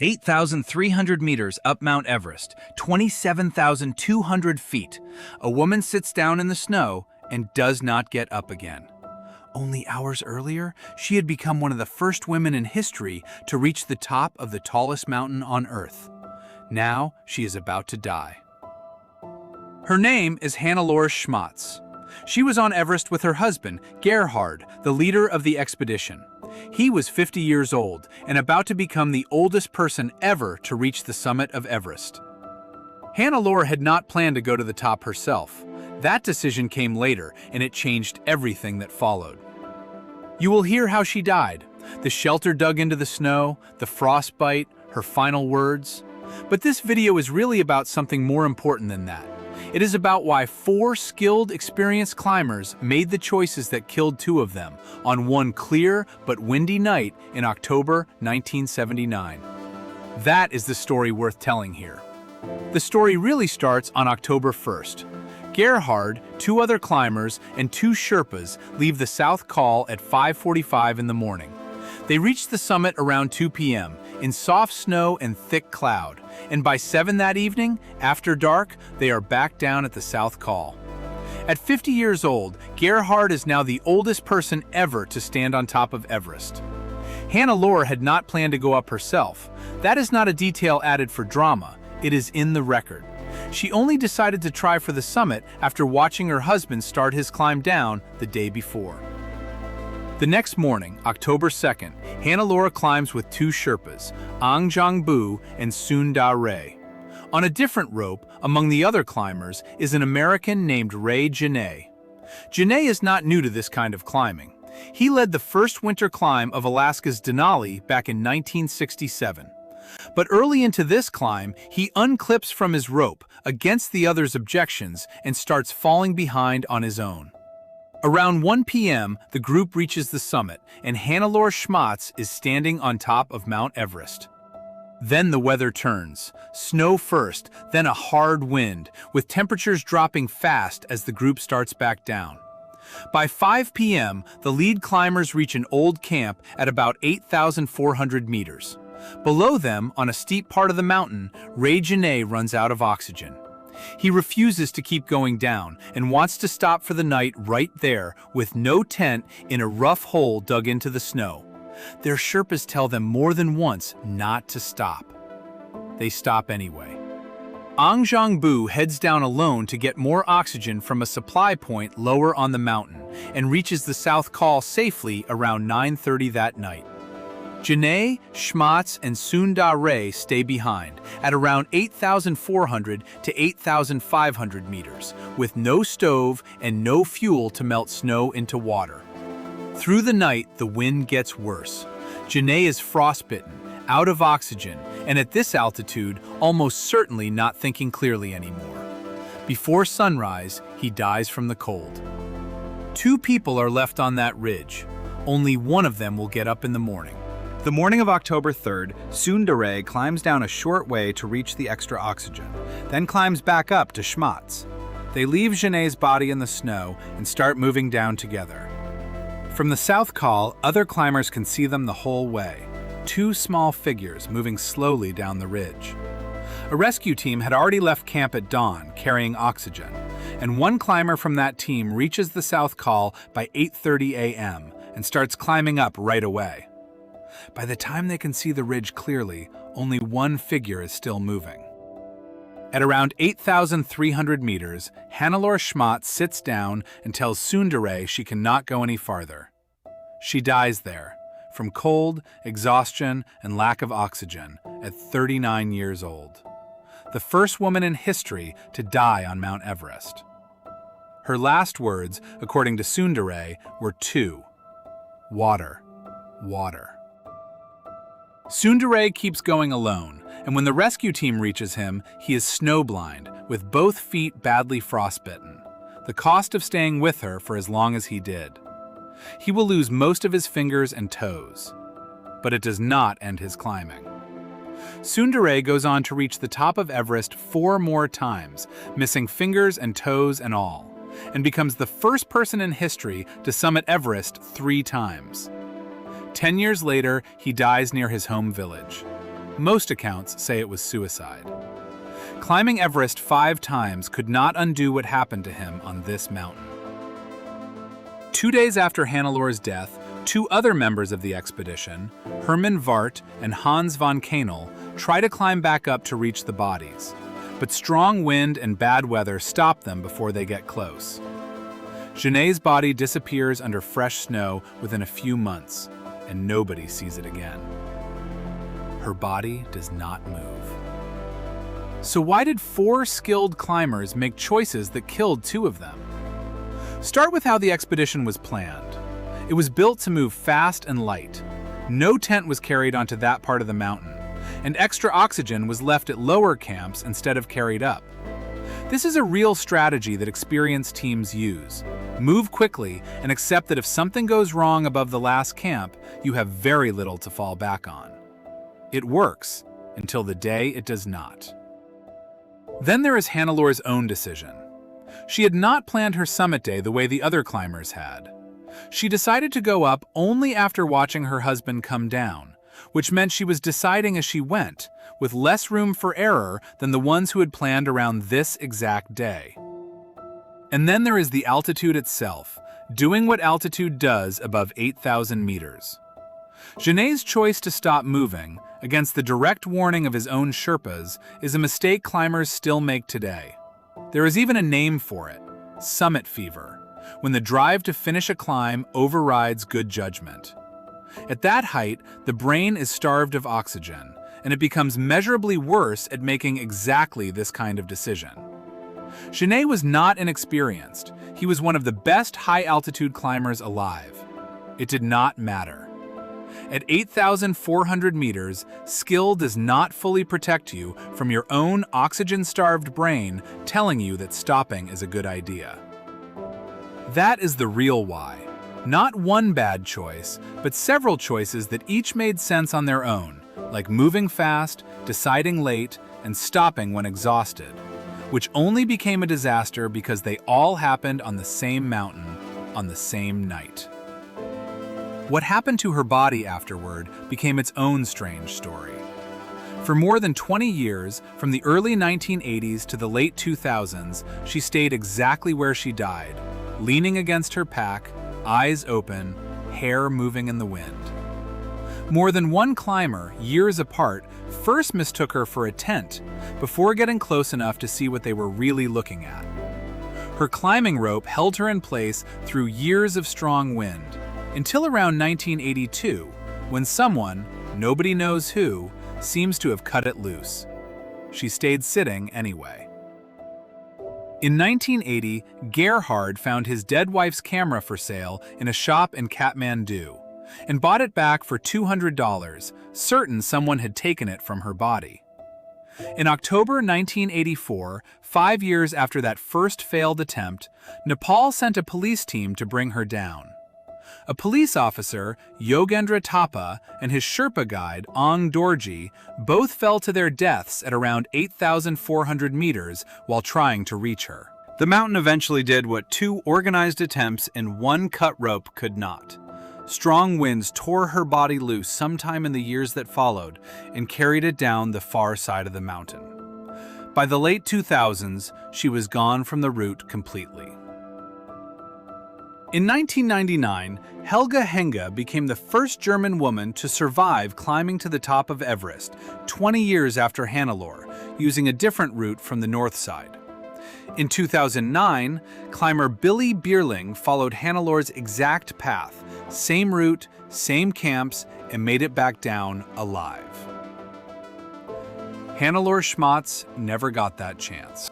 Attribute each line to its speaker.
Speaker 1: 8,300 meters up Mount Everest, 27,200 feet. A woman sits down in the snow and does not get up again. Only hours earlier, she had become one of the first women in history to reach the top of the tallest mountain on Earth. Now, she is about to die. Her name is Hannelore Schmatz. She was on Everest with her husband, Gerhard, the leader of the expedition. He was 50 years old and about to become the oldest person ever to reach the summit of Everest. Hannelore had not planned to go to the top herself. That decision came later, and it changed everything that followed. You will hear how she died, the shelter dug into the snow, the frostbite, her final words. But this video is really about something more important than that. It is about why 4 skilled, experienced climbers made the choices that killed 2 of them on one clear but windy night in October 1979. That is the story worth telling here. The story really starts on October 1st. Gerhard, 2 other climbers, and 2 Sherpas leave the South Col at 5:45 in the morning. They reach the summit around 2 p.m. in soft snow and thick cloud, and by 7 that evening, after dark, they are back down at the South Col. At 50 years old, Gerhard is now the oldest person ever to stand on top of Everest. Hannelore had not planned to go up herself. That is not a detail added for drama, it is in the record. She only decided to try for the summit after watching her husband start his climb down the day before. The next morning, October 2nd, Hannelore climbs with 2 Sherpas, Ang Jong-bu and Sunda Ray. On a different rope, among the other climbers, is an American named Ray Genet. Genet is not new to this kind of climbing. He led the first winter climb of Alaska's Denali back in 1967. But early into this climb, he unclips from his rope against the others' objections and starts falling behind on his own. Around 1 p.m., the group reaches the summit, and Hannelore Schmatz is standing on top of Mount Everest. Then the weather turns. Snow first, then a hard wind, with temperatures dropping fast as the group starts back down. By 5 p.m., the lead climbers reach an old camp at about 8,400 meters. Below them, on a steep part of the mountain, Ray Genet runs out of oxygen. He refuses to keep going down and wants to stop for the night right there with no tent in a rough hole dug into the snow. Their Sherpas tell them more than once not to stop. They stop anyway. Ang Jong-bu heads down alone to get more oxygen from a supply point lower on the mountain and reaches the South Col safely around 9:30 that night. Genet, Schmatz, and Sunda Ray stay behind at around 8,400 to 8,500 meters, with no stove and no fuel to melt snow into water. Through the night, the wind gets worse. Genet is frostbitten, out of oxygen, and at this altitude, almost certainly not thinking clearly anymore. Before sunrise, he dies from the cold. 2 people are left on that ridge. Only one of them will get up in the morning. The morning of October 3rd, Sunda Ray climbs down a short way to reach the extra oxygen, then climbs back up to Schmatz. They leave Genet's body in the snow and start moving down together. From the South Col, other climbers can see them the whole way, 2 small figures moving slowly down the ridge. A rescue team had already left camp at dawn, carrying oxygen, and one climber from that team reaches the South Col by 8:30 a.m. and starts climbing up right away. By the time they can see the ridge clearly, only one figure is still moving. At around 8,300 meters, Hannelore Schmatz sits down and tells Sunda Ray she cannot go any farther. She dies there, from cold, exhaustion, and lack of oxygen, at 39 years old. The first woman in history to die on Mount Everest. Her last words, according to Sunda Ray, were 2. Water, water. Sunda Ray keeps going alone, and when the rescue team reaches him, he is snowblind, with both feet badly frostbitten. The cost of staying with her for as long as he did. He will lose most of his fingers and toes. But it does not end his climbing. Sunda Ray goes on to reach the top of Everest 4 more times, missing fingers and toes and all, and becomes the first person in history to summit Everest 3 times. 10 years later, he dies near his home village. Most accounts say it was suicide. Climbing Everest 5 times could not undo what happened to him on this mountain. 2 days after Hannelores' death, 2 other members of the expedition, Herman Vart and Hans von Kaenel, try to climb back up to reach the bodies. But strong wind and bad weather stop them before they get close. Genet's body disappears under fresh snow within a few months, and nobody sees it again. Her body does not move. So why did 4 skilled climbers make choices that killed 2 of them? Start with how the expedition was planned. It was built to move fast and light. No tent was carried onto that part of the mountain, and extra oxygen was left at lower camps instead of carried up. This is a real strategy that experienced teams use. Move quickly and accept that if something goes wrong above the last camp, you have very little to fall back on. It works until the day it does not. Then there is Hannelore's own decision. She had not planned her summit day the way the other climbers had. She decided to go up only after watching her husband come down, which meant she was deciding as she went, with less room for error than the ones who had planned around this exact day. And then there is the altitude itself, doing what altitude does above 8,000 meters. Genet's choice to stop moving, against the direct warning of his own Sherpas, is a mistake climbers still make today. There is even a name for it: summit fever, when the drive to finish a climb overrides good judgment. At that height, the brain is starved of oxygen, and it becomes measurably worse at making exactly this kind of decision. Genet was not inexperienced. He was one of the best high-altitude climbers alive. It did not matter. At 8,400 meters, skill does not fully protect you from your own oxygen-starved brain telling you that stopping is a good idea. That is the real why. Not one bad choice, but several choices that each made sense on their own, like moving fast, deciding late, and stopping when exhausted, which only became a disaster because they all happened on the same mountain, on the same night. What happened to her body afterward became its own strange story. For more than 20 years, from the early 1980s to the late 2000s, she stayed exactly where she died, leaning against her pack, eyes open, hair moving in the wind. More than one climber, years apart, first mistook her for a tent, before getting close enough to see what they were really looking at. Her climbing rope held her in place through years of strong wind, until around 1982, when someone, nobody knows who, seems to have cut it loose. She stayed sitting anyway. In 1980, Gerhard found his dead wife's camera for sale in a shop in Kathmandu, and bought it back for $200, certain someone had taken it from her body. In October 1984, 5 years after that first failed attempt, Nepal sent a police team to bring her down. A police officer, Yogendra Thapa, and his Sherpa guide, Ong Dorji, both fell to their deaths at around 8,400 meters while trying to reach her. The mountain eventually did what 2 organized attempts and 1 cut rope could not. Strong winds tore her body loose sometime in the years that followed and carried it down the far side of the mountain. By the late 2000s, she was gone from the route completely. In 1999, Helga Henge became the first German woman to survive climbing to the top of Everest, 20 years after Hannelore, using a different route from the north side. In 2009, climber Billy Bierling followed Hannelore's exact path, same route, same camps, and made it back down alive. Hannelore Schmatz never got that chance.